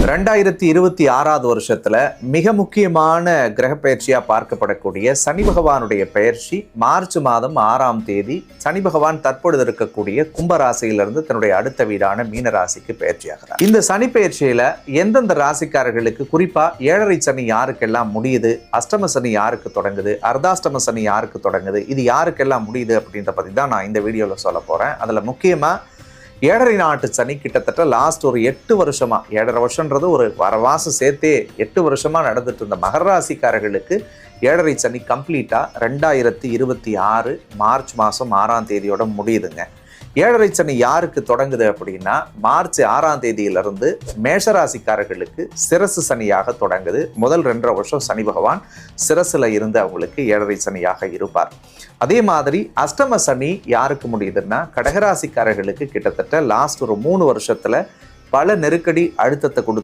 2026 வருஷத்துல மிக முக்கியமான கிரக பயிற்சியா பார்க்கப்படக்கூடிய சனி பகவானுடைய பயிற்சி மார்ச் மாதம் 6ஆம் தேதி சனி பகவான் தற்பொழுது இருக்கக்கூடிய கும்பராசியிலிருந்து தன்னுடைய அடுத்த வீடான மீன ராசிக்கு பயிற்சியாகிறார். இந்த சனி பயிற்சியில எந்தெந்த ராசிக்காரர்களுக்கு, குறிப்பா ஏழரை சனி யாருக்கெல்லாம் முடியுது, அஷ்டம சனி யாருக்கு தொடங்குது, அர்த்தாஷ்டம சனி யாருக்கு தொடங்குது, இது யாருக்கெல்லாம் முடியுது அப்படின்ற பத்தி தான் நான் இந்த வீடியோல சொல்ல போறேன். அதுல முக்கியமா ஏழரை நாட்டு சனி கிட்டத்தட்ட லாஸ்ட் ஒரு 8 வருஷமா, 7.5 வருஷன்றது ஒரு வரவாசம் சேர்த்தே 8 வருஷமா நடந்துட்டு இருந்த மகர ராசிக்காரர்களுக்கு ஏழரை சனி கம்ப்ளீட்டா 2026 மார்ச் மாதம் 6ஆம் தேதியோட முடியுதுங்க. ஏழரை சனி யாருக்கு தொடங்குது அப்படின்னா மார்ச் 6ஆம் தேதியிலிருந்து மேஷராசிக்காரர்களுக்கு சிரசு சனியாக தொடங்குது. முதல் 2.5 வருஷம் சனி பகவான் சிரசுல இருந்து அவங்களுக்கு ஏழரை சனியாக இருப்பார். அதே மாதிரி அஷ்டம சனி யாருக்கு முடியுதுன்னா கடகராசிக்காரர்களுக்கு கிட்டத்தட்ட லாஸ்ட் ஒரு 3 வருஷத்துல பல நெருக்கடி அழுத்தத்தை கொடுத்து